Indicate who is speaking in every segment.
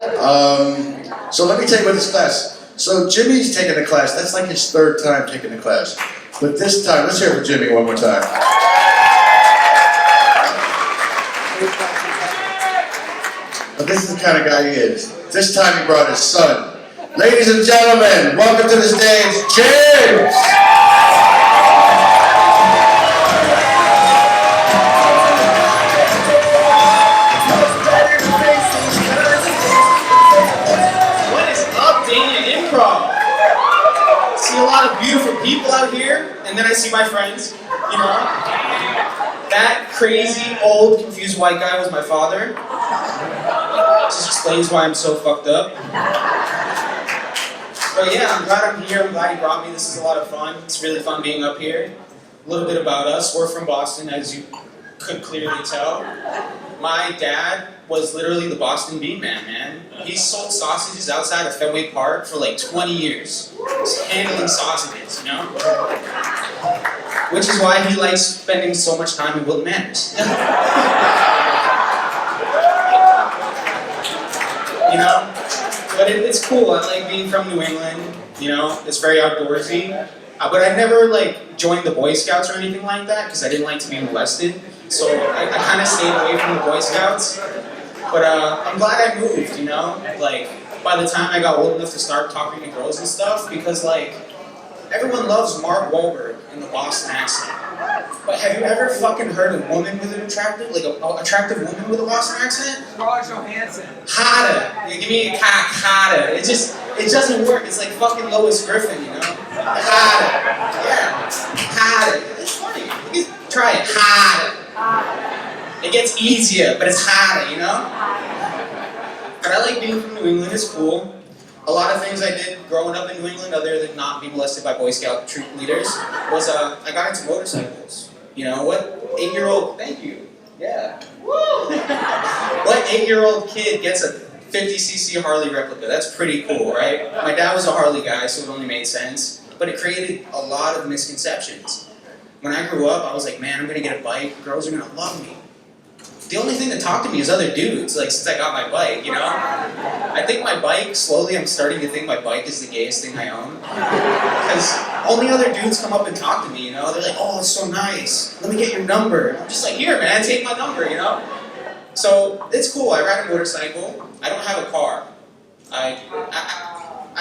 Speaker 1: So let me tell you about this class. So Jimmy's taking the class. That's like his third time taking the class. But this time, let's hear it for Jimmy one more time. But this is the kind of guy he is. This time he brought his son. Ladies and gentlemen, welcome to the stage, James!
Speaker 2: See a lot of beautiful people out here, and then I see my friends, you know. That crazy, old, confused white guy was my father. Just explains why I'm so fucked up. But yeah, I'm glad I'm here, I'm glad he brought me. This is a lot of fun. It's really fun being up here. A little bit about us. We're from Boston, as you could clearly tell. My dad was literally the Boston Bean Man, man. He sold sausages outside of Fenway Park for like 20 years. Just handling sausages, you know? Which is why he likes spending so much time in Wilton Manors. You know? But it's cool. I like being from New England, you know? It's very outdoorsy. But I never like joined the Boy Scouts or anything like that because I didn't like to be molested. So I kind of stayed away from the Boy Scouts. But I'm glad I moved, you know? Like, by the time I got old enough to start talking to girls and stuff, because like, everyone loves Mark Wahlberg in the Boston accent. But have you ever fucking heard a woman with an attractive, like an attractive woman with a Boston accent?
Speaker 3: Scarlett Johansson.
Speaker 2: Hotter. You give me a cock, hotter. It doesn't work. It's like fucking Lois Griffin, you know? Hotter. Yeah. Hotter. It's funny. You can try it. Hotter. It gets easier, but it's harder, you know? But I like being from New England, it's cool. A lot of things I did growing up in New England, other than not being molested by Boy Scout troop leaders, was I got into motorcycles. You know, what 8-year-old, thank you, yeah. What 8-year-old kid gets a 50cc Harley replica? That's pretty cool, right? My dad was a Harley guy, so it only made sense. But it created a lot of misconceptions. When I grew up, I was like, man, I'm gonna get a bike, girls are gonna love me. The only thing that talked to me is other dudes, like since I got my bike, you know? I think my bike, slowly I'm starting to think my bike is the gayest thing I own. Because only other dudes come up and talk to me, you know? They're like, oh, it's so nice, let me get your number. I'm just like, here man, take my number, you know? So, it's cool, I ride a motorcycle, I don't have a car. I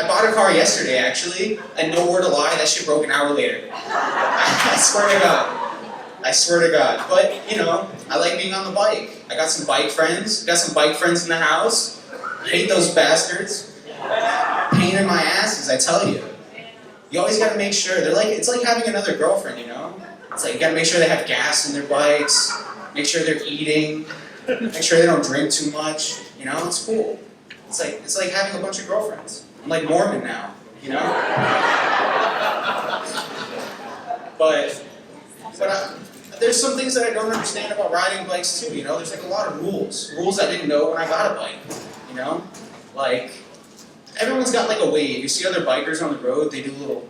Speaker 2: bought a car yesterday actually, and no word to lie, that shit broke an hour later. I swear to God. I swear to God. But, you know, I like being on the bike. I got some bike friends. Got some bike friends in the house. Hate those bastards. Pain in my asses, I tell you. You always gotta make sure. It's like having another girlfriend, you know? It's like you gotta make sure they have gas in their bikes. Make sure they're eating. Make sure they don't drink too much. You know, it's cool. It's like having a bunch of girlfriends. I'm like Mormon now, you know? But there's some things that I don't understand about riding bikes too, you know? There's like a lot of rules. Rules I didn't know when I got a bike, you know? Like, everyone's got like a wave. You see other bikers on the road, they do a little,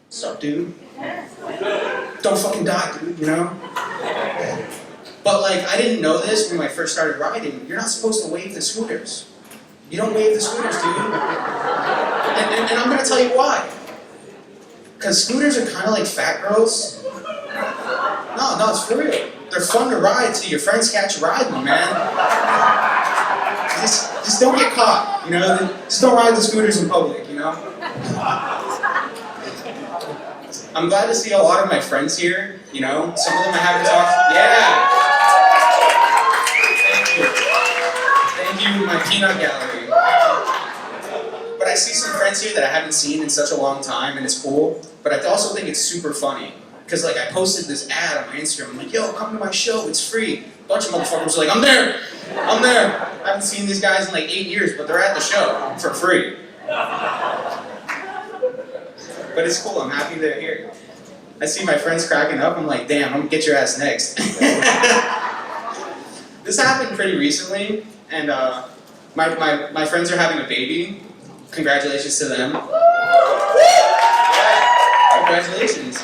Speaker 2: what's up, dude? Don't fucking die, dude, you know? But like, I didn't know this when I first started riding. You're not supposed to wave the scooters. You don't wave the scooters, dude. And I'm gonna tell you why. Because scooters are kind of like fat girls. No, it's for real. They're fun to ride till your friends catch you riding, man. Just don't get caught, you know? Just don't ride the scooters in public, you know? I'm glad to see a lot of my friends here, you know? Some of them I haven't talked to. Yeah! Thank you, my peanut gallery. But I see some friends here that I haven't seen in such a long time, and it's cool. But I also think it's super funny. Because like I posted this ad on my Instagram, I'm like, yo, come to my show, it's free. A bunch of motherfuckers are like, I'm there! I haven't seen these guys in like 8 years, but they're at the show for free. But it's cool, I'm happy they're here. I see my friends cracking up, I'm like, damn, I'm gonna get your ass next. This happened pretty recently, and my friends are having a baby. Congratulations to them. Yeah, congratulations.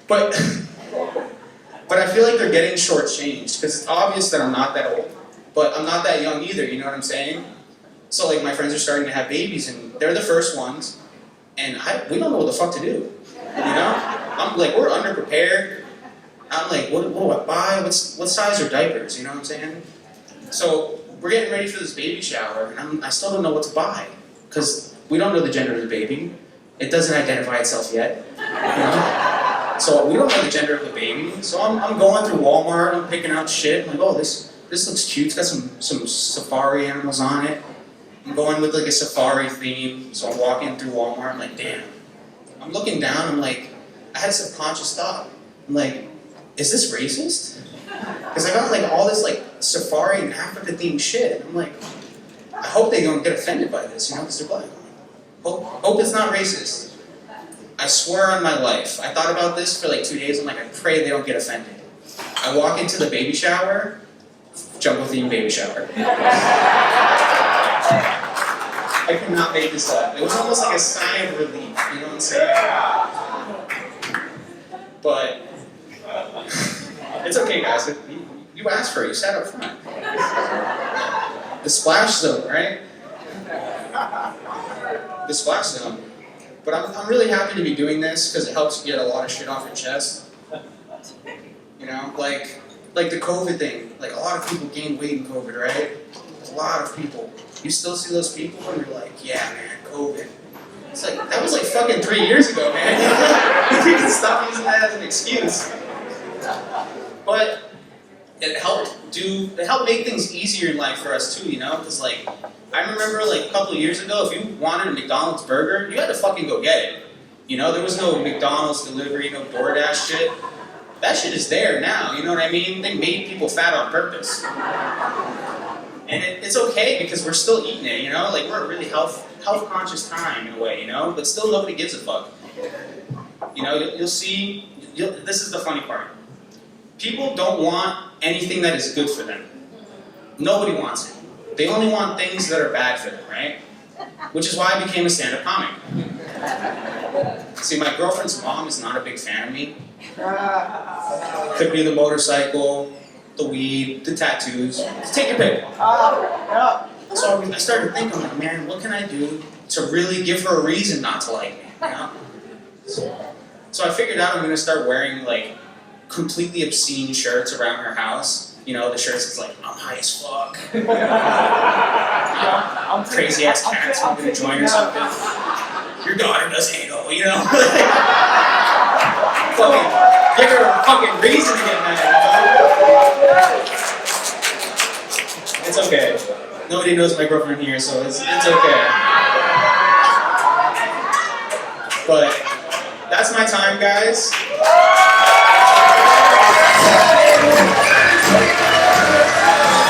Speaker 2: But I feel like they're getting shortchanged, because it's obvious that I'm not that old. But I'm not that young either, you know what I'm saying? So like my friends are starting to have babies, and they're the first ones, and we don't know what the fuck to do. You know? I'm like, we're underprepared. I'm like, what do I buy? What size are diapers? You know what I'm saying? So we're getting ready for this baby shower, and I still don't know what to buy because we don't know the gender of the baby. It doesn't identify itself yet. You know? So we don't know the gender of the baby. So I'm going through Walmart. I'm picking out shit. I'm like, oh, this looks cute. It's got some safari animals on it. I'm going with like a safari theme. So I'm walking through Walmart. I'm like, damn. I'm looking down. I'm like, I had a subconscious thought. I'm like, is this racist? Because I got like all this like safari and Africa themed shit. And I'm like, I hope they don't get offended by this, you know, because they're black. Hope it's not racist. I swear on my life. I thought about this for like 2 days. I'm like, I pray they don't get offended. I walk into the baby shower, jungle themed baby shower. I could not make this up. It was almost like a sign of relief, you know what I'm saying? But it's okay, guys. You asked for it. You sat up front. The splash zone, right? The splash zone. But I'm really happy to be doing this because it helps get a lot of shit off your chest. You know, like the COVID thing. Like a lot of people gained weight in COVID, right? A lot of people. You still see those people and you're like, yeah, man, COVID. It's like, that was like fucking 3 years ago, man. You can stop using that as an excuse. But it helped make things easier in life for us too, you know? Because like, I remember like a couple of years ago, if you wanted a McDonald's burger, you had to fucking go get it. You know, there was no McDonald's delivery, no DoorDash shit. That shit is there now, you know what I mean? They made people fat on purpose. And it's okay because we're still eating it, you know? Like we're a really health conscious time in a way, you know? But still nobody gives a fuck. You know, you'll see, this is the funny part. People don't want anything that is good for them. Nobody wants it. They only want things that are bad for them, right? Which is why I became a stand-up comic. See, my girlfriend's mom is not a big fan of me. Could be the motorcycle, the weed, the tattoos. Take your pick. So I started thinking, like, man, what can I do to really give her a reason not to like me, you know? So I figured out I'm going to start wearing, like, completely obscene shirts around her house. You know, the shirts that's like, I'm high as fuck. Crazy ass cats want to join or something. Your daughter does anal, you know? Fucking, give her a fucking reason to get mad, you know? It's okay. Nobody knows my girlfriend here, so it's okay. But that's my time, guys.